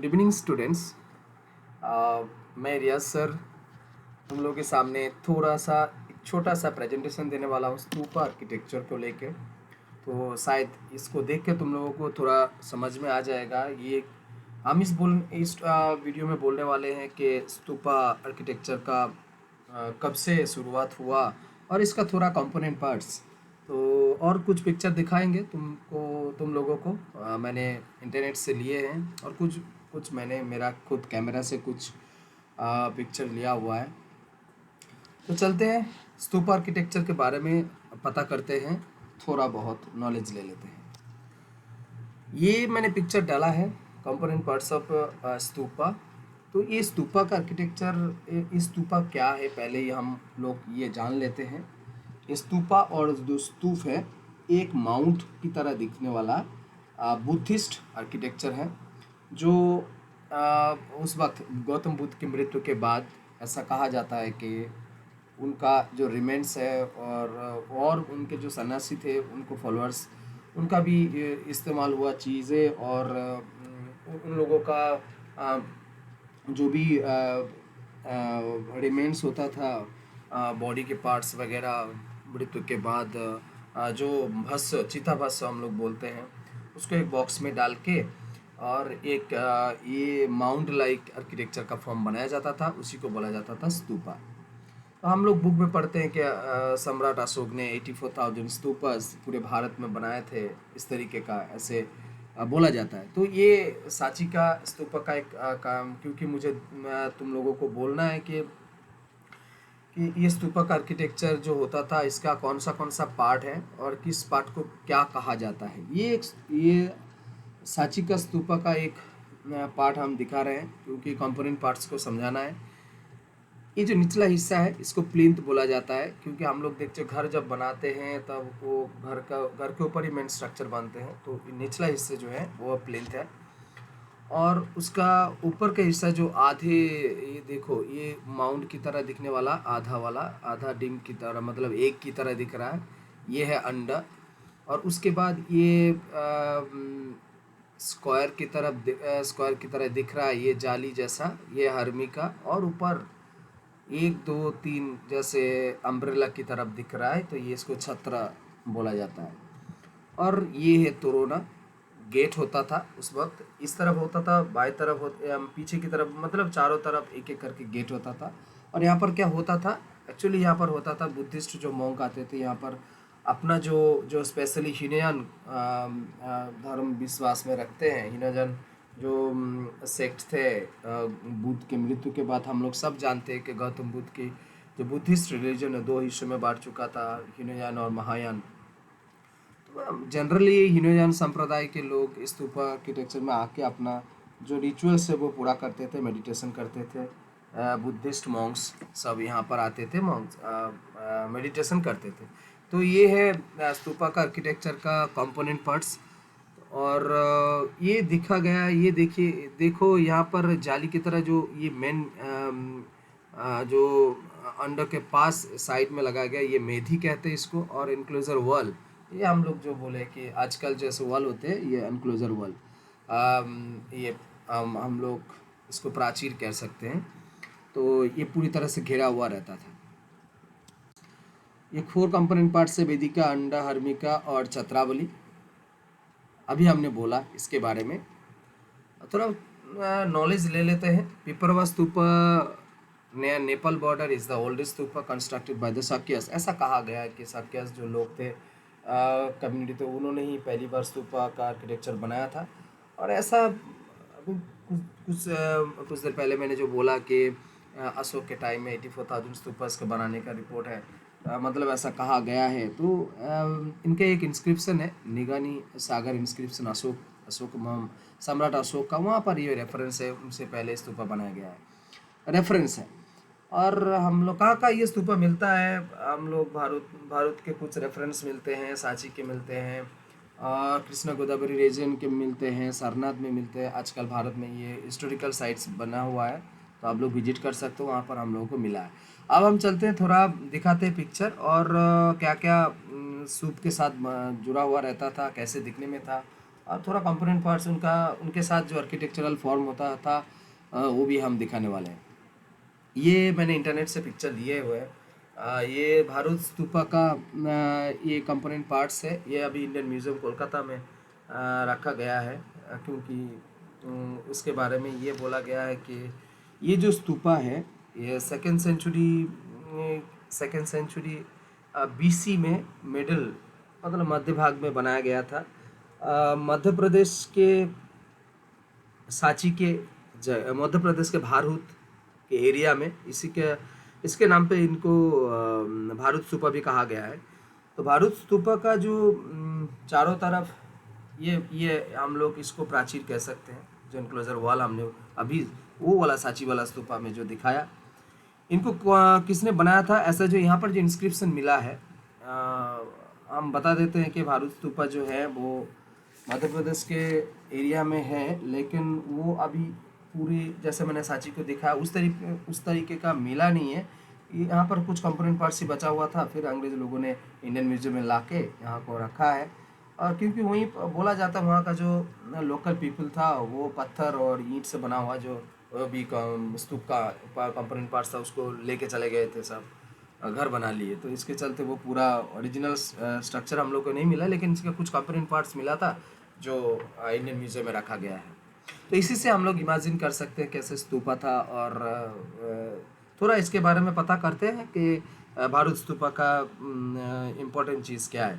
Good evening students. मैं रियाज sir तुम लोगों के सामने थोड़ा सा एक छोटा सा प्रेजेंटेशन देने वाला हूँ स्तूपा आर्किटेक्चर को लेके। तो शायद इसको देख के तुम लोगों को थोड़ा समझ में आ जाएगा। ये हम इस वीडियो में बोलने वाले हैं कि स्तूपा आर्किटेक्चर का कब से शुरुआत हुआ और इसका थोड़ा कंपोनेंट पार्ट्स। तो और कुछ पिक्चर दिखाएंगे तुम लोगों को। मैंने इंटरनेट से लिए हैं और कुछ कुछ मैंने मेरा खुद कैमरा से कुछ पिक्चर लिया हुआ है। तो चलते हैं स्तूपा आर्किटेक्चर के बारे में पता करते हैं, थोड़ा बहुत नॉलेज ले लेते हैं। ये मैंने पिक्चर डाला है कंपोनेंट पार्ट्स ऑफ स्तूपा। तो ये स्तूपा का आर्किटेक्चर, ये स्तूपा क्या है पहले ही हम लोग ये जान लेते हैं। स्तूपा और जो स्तूप है एक माउंट की तरह दिखने वाला बुद्धिस्ट आर्किटेक्चर है जो उस वक्त गौतम बुद्ध की मृत्यु के बाद ऐसा कहा जाता है कि उनका जो रिमेंस है और उनके जो सन्यासी थे उनको फॉलोअर्स उनका भी इस्तेमाल हुआ चीज़ें और उन लोगों का जो भी रिमेंस होता था बॉडी के पार्ट्स वगैरह मृत्यु के बाद जो भस्म चिता भस्म हम लोग बोलते हैं उसको एक बॉक्स में डाल के और एक ये माउंट लाइक आर्किटेक्चर का फॉर्म बनाया जाता था, उसी को बोला जाता था स्तूपा। तो हम लोग बुक में पढ़ते हैं कि सम्राट अशोक ने 84,000 स्तूपास पूरे भारत में बनाए थे, इस तरीके का ऐसे बोला जाता है। तो ये सांची का स्तूपा का एक काम, क्योंकि मुझे तुम लोगों को बोलना है कि ये स्तूपा का आर्किटेक्चर जो होता था इसका कौन सा पार्ट है और किस पार्ट को क्या कहा जाता है। ये सांची का स्तूपा का एक पार्ट हम दिखा रहे हैं क्योंकि कंपोनेंट पार्ट्स को समझाना है। ये जो निचला हिस्सा है इसको प्लिंथ बोला जाता है क्योंकि हम लोग देखते घर जब बनाते हैं तब वो घर के ऊपर ही मेन स्ट्रक्चर बनते हैं। तो निचला हिस्सा जो है वो प्लिंथ है और उसका ऊपर का हिस्सा जो आधे, ये देखो ये माउंट की तरह दिखने वाला आधा डिम की तरह, मतलब एक की तरह दिख रहा है, ये है अंडा। और उसके बाद ये स्क्वायर की तरह दिख रहा है, ये जाली जैसा, ये हर्मी का। और ऊपर 1 2 3 जैसे अम्ब्रेला की तरफ दिख रहा है, तो ये इसको छत्र बोला जाता है। और ये है तोरोना, गेट होता था उस वक्त, इस तरफ होता था, बाएं तरफ पीछे की तरफ, मतलब चारों तरफ एक एक करके गेट होता था। और यहाँ पर क्या होता था, एक्चुअली यहाँ पर होता था बुद्धिस्ट जो मॉन्क आते थे यहाँ पर अपना जो स्पेशली हीनयान धर्म विश्वास में रखते हैं। हीनयान जो सेक्ट थे बुद्ध के मृत्यु के बाद, हम लोग सब जानते हैं कि गौतम बुद्ध की जो बुद्धिस्ट रिलीजन है 2 हिस्सों में बांट चुका था, हीनयान और महायान। जनरली हीनयान संप्रदाय के लोग स्तूपा आर्किटेक्चर में आके अपना जो रिचुअल्स है वो पूरा करते थे, मेडिटेशन करते थे। बुद्धिस्ट मॉन्क्स सब यहाँ पर आते थे, मॉन्क्स मेडिटेशन करते थे। तो ये है स्तूपा का आर्किटेक्चर का कंपोनेंट पार्ट्स। और ये दिखा गया, ये देखो यहाँ पर जाली की तरह जो ये मेन जो अंडर के पास साइड में लगाया गया, ये मेधी कहते हैं इसको। और इनक्लोजर वॉल, ये हम लोग जो बोले कि आजकल जैसे वॉल होते हैं, ये एनक्लोजर वॉल, ये हम लोग इसको प्राचीर कह सकते हैं। तो ये पूरी तरह से घिरा हुआ रहता था। ये 4 कंपोनेंट पार्ट से वेदिका, अंडा, हर्मिका और छत्रावली। अभी हमने बोला इसके बारे में, थोड़ा नॉलेज ले लेते हैं। Piprahwa stupa near Nepal border is the oldest stupa constructed by the Shakyas. ऐसा कहा गया है कि शाक्यस जो लोग थे कम्युनिटी, तो उन्होंने ही पहली बार स्तूपा का आर्किटेक्चर बनाया था। और ऐसा अभी कुछ देर पहले मैंने जो बोला कि अशोक के टाइम में 84,000 स्तूपास के बनाने का रिपोर्ट है, मतलब ऐसा कहा गया है। तो इनके एक इंस्क्रिप्शन है, निगानी सागर इंस्क्रिप्शन, अशोक सम्राट अशोक का, वहाँ पर ये रेफरेंस है, उनसे पहले स्तूपा बनाया गया है, रेफरेंस है। और हम लोग कहाँ ये स्तूपा मिलता है, हम लोग भारत के कुछ रेफरेंस मिलते हैं, सांची के मिलते हैं, कृष्णा गोदावरी रीजन के मिलते हैं, सारनाथ में मिलते हैं। आजकल भारत में ये हिस्टोरिकल साइट्स बना हुआ है, तो आप लोग विजिट कर सकते हो, वहाँ पर हम लोगों को मिला है। अब हम चलते हैं, थोड़ा दिखाते हैं पिक्चर और क्या क्या सूप के साथ जुड़ा हुआ रहता था, कैसे दिखने में था, और थोड़ा कंपोनेंट पार्ट्स उनका उनके साथ जो आर्किटेक्चरल फॉर्म होता था वो भी हम दिखाने वाले हैं। ये मैंने इंटरनेट से पिक्चर लिए हुए हैं। ये भारूद स्तूपा का ये कंपोनेंट पार्ट्स है। ये अभी इंडियन म्यूज़ियम कोलकाता में रखा गया है, क्योंकि उसके बारे में ये बोला गया है कि ये जो स्तूपा है ये सेकेंड सेंचुरी बीसी में मिडिल मतलब मध्य भाग में बनाया गया था। मध्य प्रदेश के सांची के मध्य प्रदेश के भारूद के एरिया में इसके नाम पे इनको भारूद स्तूपा भी कहा गया है। तो भारूद स्तूपा का जो चारों तरफ ये हम लोग इसको प्राचीर कह सकते हैं। जो इनक्लोजर वॉल हमने अभी वो वाला सांची वाला स्तूपा में जो दिखाया, इनको किसने बनाया था, ऐसा जो यहाँ पर जो इंस्क्रिप्शन मिला है, हम बता देते हैं कि भारूद स्तूपा जो है वो मध्य प्रदेश के एरिया में है, लेकिन वो अभी पूरी जैसे मैंने सांची को दिखाया उस तरीके का मिला नहीं है। यहाँ पर कुछ कंपोनेंट पार्ट्स ही बचा हुआ था, फिर अंग्रेज लोगों ने इंडियन म्यूजियम में लाके यहाँ को रखा है। और क्योंकि वहीं बोला जाता है वहाँ का जो लोकल पीपल था वो पत्थर और ईंट से बना हुआ जो भी स्तूप का कंपोनेंट पार्ट्स था उसको लेके चले गए थे, सब घर बना लिए। तो इसके चलते वो पूरा ओरिजिनल स्ट्रक्चर हम लोग को नहीं मिला, लेकिन इसका कुछ कंपोनेंट पार्ट्स मिला था जो इंडियन म्यूजियम में रखा गया है। तो इसी से हम लोग इमेजिन कर सकते हैं कैसे स्तूपा था। और थोड़ा इसके बारे में पता करते हैं कि भारूद स्तूपा का इम्पोर्टेंट चीज़ क्या है।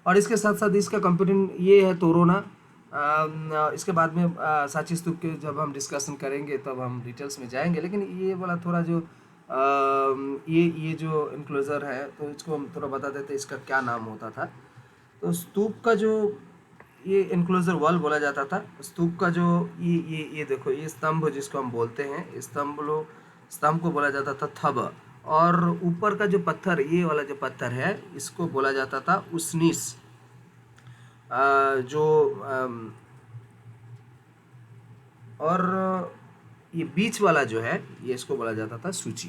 और इसके साथ साथ इसका कंपोनेंट ये है तोरोना। इसके बाद में सांची स्तूप के जब हम डिस्कशन करेंगे तब हम डिटेल्स में जाएंगे, लेकिन ये वाला थोड़ा जो ये जो इनक्लोजर है तो इसको हम थोड़ा बता देते हैं इसका क्या नाम होता था। तो स्तूप का जो ये इनक्लोजर वॉल बोला जाता था। स्तूप का जो ये देखो ये स्तंभ जिसको हम बोलते हैं, स्तंभ को बोला जाता था थब। और ऊपर का जो पत्थर, ये वाला जो पत्थर है इसको बोला जाता था उसनीस। और ये बीच वाला जो है ये इसको बोला जाता था सूची।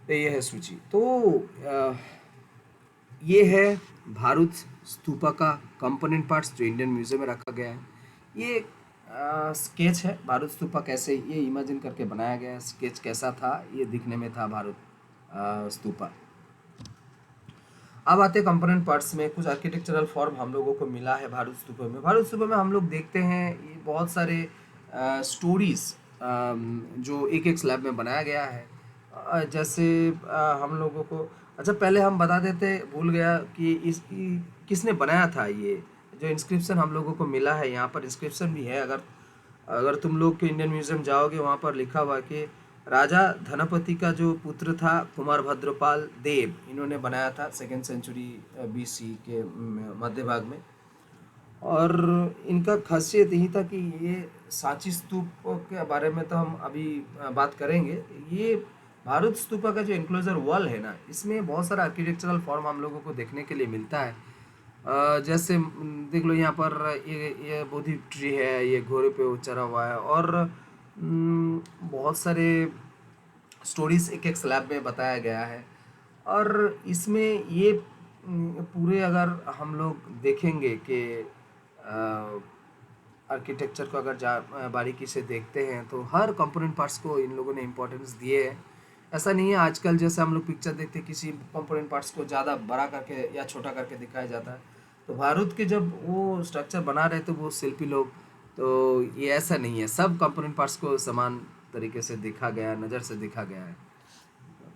तो ये है सूची। तो ये है भारूद स्तूपा का कंपोनेंट पार्ट्स जो इंडियन म्यूजियम में रखा गया है। ये स्केच है भारूद स्तूपा कैसे ये इमेजिन करके बनाया गया है। स्केच कैसा था, ये दिखने में था भारूद स्तूपा। अब आते कंपोनेंट पार्ट्स में। कुछ आर्किटेक्चरल फॉर्म हम लोगों को मिला है भारूद स्तूपा में। भारूद स्तूपा में हम लोग देखते हैं ये बहुत सारे स्टोरीज जो एक एक स्लैब में बनाया गया है। जैसे हम लोगों को अच्छा पहले हम बता देते, भूल गया कि किसने बनाया था। ये जो इंस्क्रिप्शन हम लोगों को मिला है, यहाँ पर इंस्क्रिप्शन भी है। अगर तुम लोग के इंडियन म्यूजियम जाओगे वहाँ पर लिखा हुआ कि राजा धनपति का जो पुत्र था कुमार भद्रपाल देव, इन्होंने बनाया था सेकेंड सेंचुरी बीसी के मध्य भाग में। और इनका खासियत यही था कि ये सांची स्तूप के बारे में तो हम अभी बात करेंगे। ये भारूद स्तूपा का जो एनक्लोजर वॉल है ना, इसमें बहुत सारा आर्किटेक्चरल फॉर्म हम लोगों को देखने के लिए मिलता है। जैसे देख लो यहाँ पर ये बोधि ट्री है, ये घोड़े पे चढ़ा हुआ है। और बहुत सारे स्टोरीज एक एक स्लैब में बताया गया है। और इसमें ये पूरे अगर हम लोग देखेंगे कि आर्किटेक्चर को अगर बारीकी से देखते हैं तो हर कंपोनेंट पार्ट्स को इन लोगों ने इम्पोर्टेंस दिए है। ऐसा नहीं है आजकल जैसे हम लोग पिक्चर देखते हैं किसी कंपोनेंट पार्ट्स को ज़्यादा बड़ा करके या छोटा करके दिखाया जाता है। तो भारूद के जब वो स्ट्रक्चर बना रहे थे वो शिल्पी लोग, तो ये ऐसा नहीं है, सब कंपोनेंट पार्ट्स को समान तरीके से देखा गया, नज़र से देखा गया है।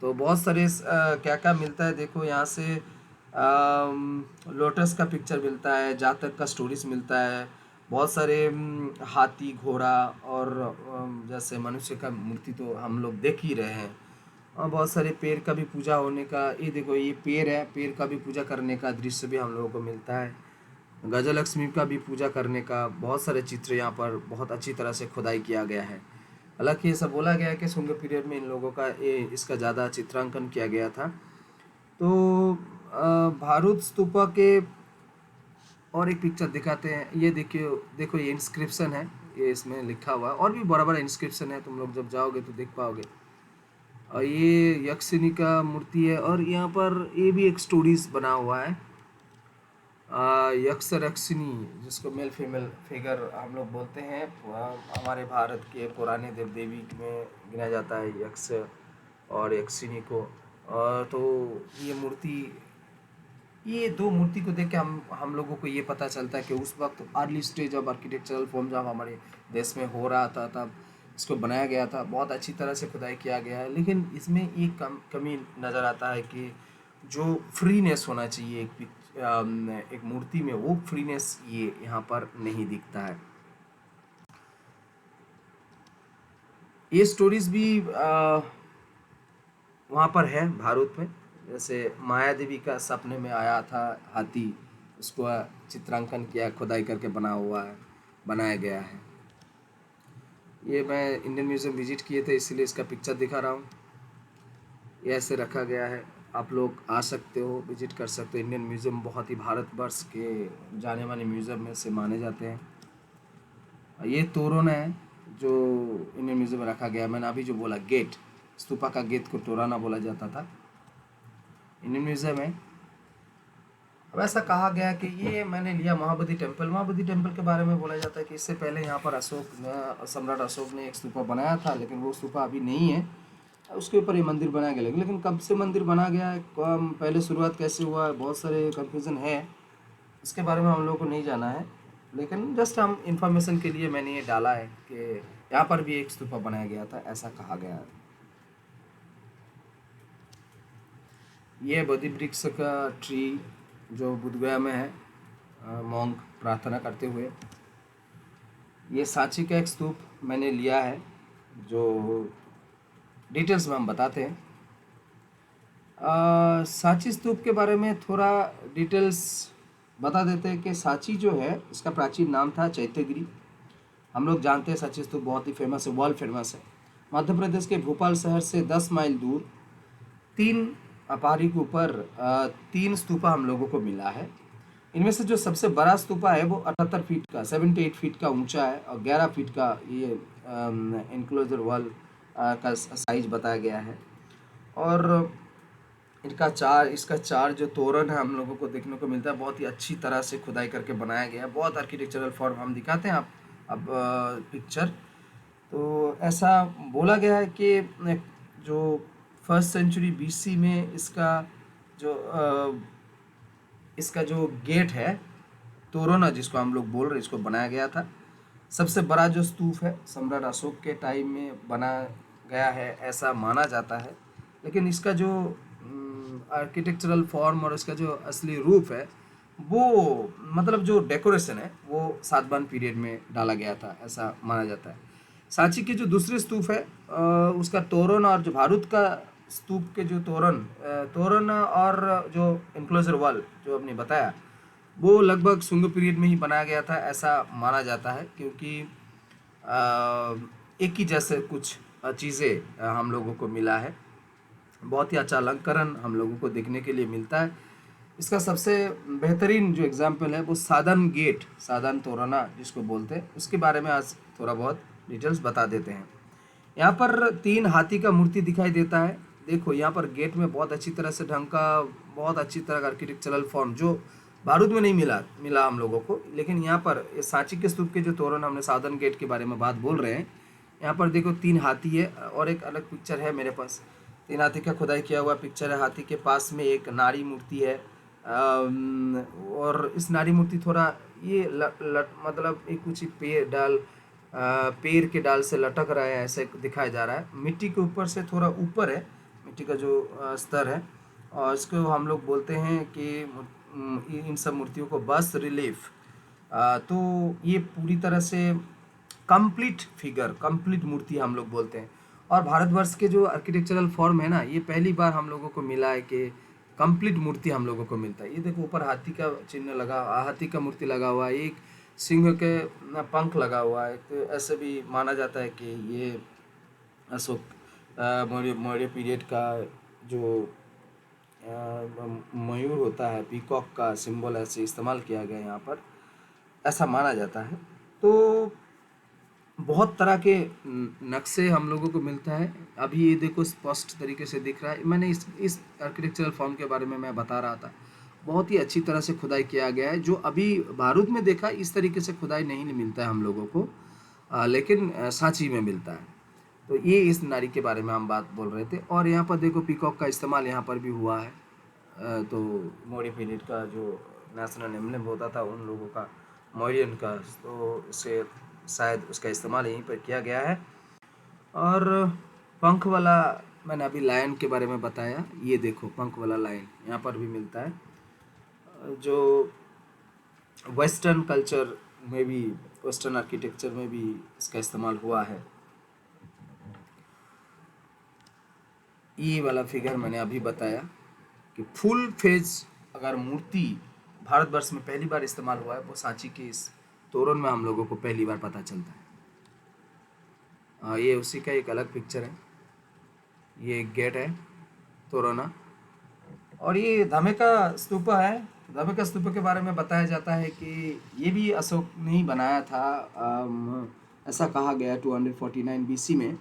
तो बहुत सारे क्या क्या मिलता है देखो यहाँ से। लोटस का पिक्चर मिलता है, जातक का स्टोरीज मिलता है, बहुत सारे हाथी घोड़ा और जैसे मनुष्य का मूर्ति तो हम लोग देख ही रहे हैं। और बहुत सारे पेड़ का भी पूजा होने का, ये देखो ये पेड़ है, पेड़ का भी पूजा करने का दृश्य भी हम लोगों को मिलता है। गजलक्ष्मी का भी पूजा करने का बहुत सारे चित्र यहाँ पर बहुत अच्छी तरह से खुदाई किया गया है। हालांकि ये सब बोला गया है कि शुंग पीरियड में इन लोगों का इसका ज़्यादा चित्रांकन किया गया था। तो भारूद स्तूपा के और एक पिक्चर दिखाते हैं। ये देखो ये इंस्क्रिप्शन है, ये इसमें लिखा हुआ है। और भी बड़ा बड़ा इंस्क्रिप्शन है, तुम लोग जब जाओगे तो देख पाओगे। और ये यक्षिणी का मूर्ति है। और यहाँ पर ये भी एक स्टोरीज बना हुआ है। यक्ष रक्षिणी जिसको मेल फीमेल फिगर हम लोग बोलते हैं, हमारे भारत के पुराने देव देवी में गिना जाता है यक्ष और यक्षिणी को। तो ये मूर्ति, ये दो मूर्ति को देख के हम लोगों को ये पता चलता है कि उस वक्त early stage of architectural form जब हमारे देश में हो रहा था तब इसको बनाया गया था। बहुत अच्छी तरह से खुदाई किया गया है, लेकिन इसमें एक कमी नज़र आता है कि जो फ्रीनेस होना चाहिए एक मूर्ति में, वो फ्रीनेस ये यहाँ पर नहीं दिखता है। ये स्टोरीज भी वहाँ पर है भारत में। जैसे माया देवी का सपने में आया था हाथी, उसको चित्रांकन किया, खुदाई करके बनाया गया है। ये मैं इंडियन म्यूज़ियम विजिट किए थे इसलिए इसका पिक्चर दिखा रहा हूँ। ये ऐसे रखा गया है, आप लोग आ सकते हो, विजिट कर सकते हो। इंडियन म्यूज़ियम बहुत ही भारतवर्ष के जाने माने म्यूज़ियम में से माने जाते हैं। ये तोरण है जो इंडियन म्यूज़ियम में रखा गया। मैंने अभी जो बोला गेट, स्तूपा का गेट को तोराना बोला जाता था, इंडियन म्यूज़ियम है। अब ऐसा कहा गया कि ये मैंने लिया महाबोधि टेम्पल के बारे में बोला जाता है कि इससे पहले यहाँ पर सम्राट अशोक ने एक स्तूपा बनाया था, लेकिन वो स्तूपा अभी नहीं है, उसके ऊपर ये मंदिर बनाया गया। लेकिन कब से मंदिर बना गया है, पहले शुरुआत कैसे हुआ है, बहुत सारे कन्फ्यूज़न है, इसके बारे में हम लोगों को नहीं जाना है। लेकिन जस्ट हम इंफॉर्मेशन के लिए मैंने ये डाला है कि यहाँ पर भी एक स्तूपा बनाया गया था, ऐसा कहा गया है। ये बोधि वृक्ष का ट्री जो बुद्धगया में है, मॉन्क प्रार्थना करते हुए। ये सांची का एक स्तूप मैंने लिया है, जो डिटेल्स में हम बताते हैं। सांची स्तूप के बारे में थोड़ा डिटेल्स बता देते हैं कि सांची जो है इसका प्राचीन नाम था चैत्यगिरी। हम लोग जानते हैं सांची स्तूप बहुत ही फेमस है, वर्ल्ड फेमस है। मध्य प्रदेश के भोपाल शहर से 10 माइल दूर 3 पहाड़ी के ऊपर 3 स्तूपा हम लोगों को मिला है। इनमें से जो सबसे बड़ा स्तूपा है वो 78 फीट का 78 फीट का ऊंचा है और 11 फीट का ये इनक्लोजर वॉल का साइज बताया गया है। और इसका चार जो तोरण है हम लोगों को देखने को मिलता है, बहुत ही अच्छी तरह से खुदाई करके बनाया गया है। बहुत आर्किटेक्चरल फॉर्म हम दिखाते हैं आप अब पिक्चर। तो ऐसा बोला गया है कि जो 1st सेंचुरी BC में इसका जो गेट है तोरण जिसको हम लोग बोल रहे हैं, इसको बनाया गया था। सबसे बड़ा जो स्तूप है सम्राट अशोक के टाइम में बना गया है ऐसा माना जाता है। लेकिन इसका जो आर्किटेक्चरल फॉर्म और इसका जो असली रूप है, वो मतलब जो डेकोरेशन है वो सातवाहन पीरियड में डाला गया था, ऐसा माना जाता है। सांची के जो दूसरे स्तूप है उसका तोरण और जो भारत का स्तूप के जो तोरण और जो इनक्लोजर वॉल जो आपने बताया, वो लगभग शुंग पीरियड में ही बनाया गया था, ऐसा माना जाता है। क्योंकि एक ही जैसे कुछ चीज़ें हम लोगों को मिला है, बहुत ही अच्छा अलंकरण हम लोगों को देखने के लिए मिलता है। इसका सबसे बेहतरीन जो एग्जाम्पल है वो साधन तोरना जिसको बोलते हैं, उसके बारे में आज थोड़ा बहुत डिटेल्स बता देते हैं। यहाँ पर 3 हाथी का मूर्ति दिखाई देता है। देखो यहाँ पर गेट में बहुत अच्छी तरह से ढंग का, बहुत अच्छी तरह का आर्किटेक्चरल फॉर्म जो भारत में नहीं मिला हम लोगों को। लेकिन यहाँ पर सांची के स्तूप के जो तोरण, हमने साधन गेट के बारे में बात बोल रहे हैं, यहाँ पर देखो 3 हाथी है और एक अलग पिक्चर है मेरे पास। 3 हाथी का खुदाई किया हुआ पिक्चर है। हाथी के पास में एक नारी मूर्ति है और इस नारी मूर्ति थोड़ा ये मतलब एक कुछ पेड़ के डाल से लटक रहा है, ऐसे दिखाया जा रहा है। मिट्टी के ऊपर से थोड़ा ऊपर है, मिट्टी का जो स्तर है, और इसको हम लोग बोलते हैं कि इन सब मूर्तियों को बस रिलीफ। तो ये पूरी तरह से कंप्लीट मूर्ति हम लोग बोलते हैं। और भारतवर्ष के जो आर्किटेक्चरल फॉर्म है ना, ये पहली बार हम लोगों को मिला है कि कंप्लीट मूर्ति हम लोगों को मिलता है। ये देखो ऊपर हाथी का चिन्ह लगा, हाथी का मूर्ति लगा हुआ है, एक सिंह के पंख लगा हुआ है। तो ऐसे भी माना जाता है कि ये अशोक मौर्य पीरियड का जो मयूर होता है, पीकॉक का सिंबल ऐसे इस्तेमाल किया गया यहाँ पर, ऐसा माना जाता है। तो बहुत तरह के नक्शे हम लोगों को मिलता है। अभी ये देखो स्पष्ट तरीके से दिख रहा है। मैंने इस आर्किटेक्चरल फॉर्म के बारे में मैं बता रहा था। बहुत ही अच्छी तरह से खुदाई किया गया है, जो अभी भारत में देखा इस तरीके से खुदाई नहीं मिलता है हम लोगों को, लेकिन सांची में मिलता है। तो ये इस नारी के बारे में हम बात बोल रहे थे। और यहाँ पर देखो पीकॉक का इस्तेमाल यहाँ पर भी हुआ है। तो मौर्य पीरियड का जो नेशनल एम्ब्लेम होता था उन लोगों का, मौर्यन का, तो इसे शायद उसका इस्तेमाल यहीं पर किया गया है। और पंख वाला मैंने अभी लायन के बारे में बताया, ये देखो पंख वाला लायन यहाँ पर भी मिलता है, जो वेस्टर्न कल्चर में भी, वेस्टर्न आर्किटेक्चर में भी इसका इस्तेमाल हुआ है। ये वाला फिगर मैंने अभी बताया कि फुल फेज अगर मूर्ति भारतवर्ष में पहली बार इस्तेमाल हुआ है वो सांची के इस तोरण में हम लोगों को पहली बार पता चलता है। ये उसी का एक अलग पिक्चर है, ये एक गेट है तोरणा। और ये धामेका स्तूपा है। धामेका स्तूपा के बारे में बताया जाता है कि ये भी अशोक ने ही बनाया था, ऐसा कहा गया 249 BC में।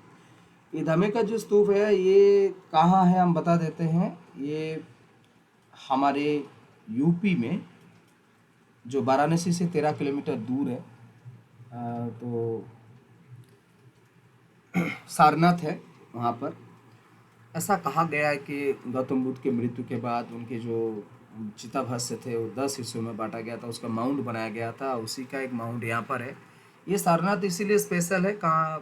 ये धामेका जो स्तूप है ये कहाँ है हम बता देते हैं। ये हमारे यूपी में, जो वाराणसी से 13 किलोमीटर दूर है, तो सारनाथ है वहाँ पर। ऐसा कहा गया है कि गौतम बुद्ध के मृत्यु के बाद उनके जो चिताभस्म थे वो 10 हिस्सों में बांटा गया था, उसका माउंट बनाया गया था, उसी का एक माउंट यहाँ पर है। ये सारनाथ इसीलिए स्पेशल है कहाँ,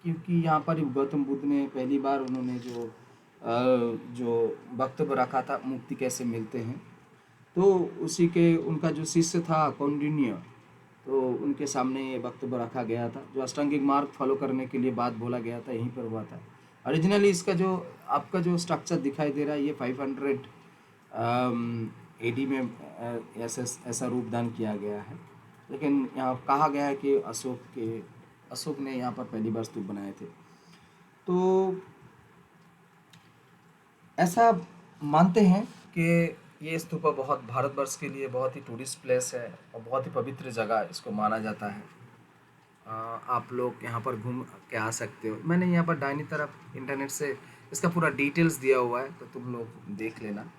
क्योंकि यहाँ पर गौतम बुद्ध ने पहली बार उन्होंने जो वक्तव्य रखा था मुक्ति कैसे मिलते हैं, तो उसी के उनका जो शिष्य था कौंडिन्य, तो उनके सामने ये वक्तव्य रखा गया था, जो अष्टांगिक मार्ग फॉलो करने के लिए बात बोला गया था, यहीं पर हुआ था। ओरिजिनली इसका जो आपका जो स्ट्रक्चर दिखाई दे रहा है ये 500 AD में ऐसा रूपदान किया गया है। लेकिन यहाँ कहा गया है कि अशोक ने यहाँ पर पहली बार स्तूप बनाए थे। तो ऐसा मानते हैं कि ये स्तूपा बहुत भारतवर्ष के लिए बहुत ही टूरिस्ट प्लेस है और बहुत ही पवित्र जगह इसको माना जाता है। आप लोग यहाँ पर घूम के आ सकते हो। मैंने यहाँ पर दाहिनी तरफ इंटरनेट से इसका पूरा डिटेल्स दिया हुआ है, तो तुम लोग देख लेना।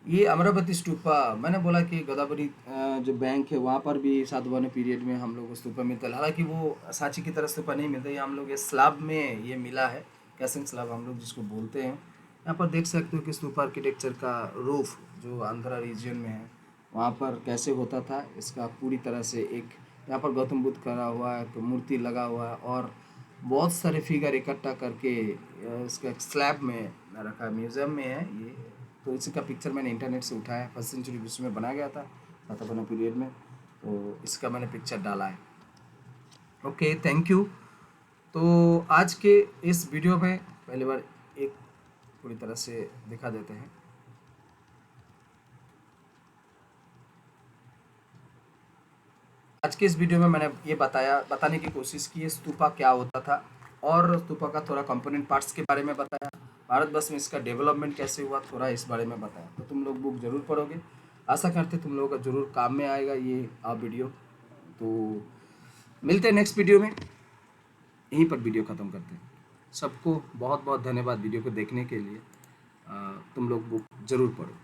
ये अमरावती स्तूपा, मैंने बोला कि गोदावरी जो बैंक है वहाँ पर भी सातवाहन पीरियड में हम लोग को स्तूपा मिलता है। हालांकि वो सांची की तरह स्तूपा नहीं मिलता, ये हम लोग ये स्लैब में ये मिला है, कैसिंग स्लैब हम लोग जिसको बोलते हैं। यहाँ पर देख सकते हो कि स्तूपा आर्किटेक्चर का रूफ जो आंध्रा रीजन में है वहाँ पर कैसे होता था। इसका पूरी तरह से एक यहाँ पर गौतम बुद्ध करा हुआ है, तो मूर्ति लगा हुआ है और बहुत सारे फिगर इकट्ठा करके इसका स्लैब में रखा है, म्यूज़ियम में है ये। तो इसी का पिक्चर मैंने इंटरनेट से उठाया, 1st सेंचुरी BC में बनाया गया था सातवाहन पीरियड में, तो इसका मैंने पिक्चर डाला है। Okay, thank you. तो आज के इस वीडियो में पहली बार एक पूरी तरह से दिखा देते हैं। आज के इस वीडियो में मैंने ये बताने की कोशिश की है स्तूपा क्या होता था, और स्तूपा का थोड़ा कंपोनेंट पार्ट्स के बारे में बताया, भारतवर्ष में इसका डेवलपमेंट कैसे हुआ थोड़ा इस बारे में बताया। तो तुम लोग बुक ज़रूर पढ़ोगे, आशा करते तुम लोगों का ज़रूर काम में आएगा ये वीडियो। तो मिलते हैं नेक्स्ट वीडियो में, यहीं पर वीडियो ख़त्म करते हैं। सबको बहुत बहुत धन्यवाद वीडियो को देखने के लिए। तुम लोग बुक ज़रूर पढ़ो।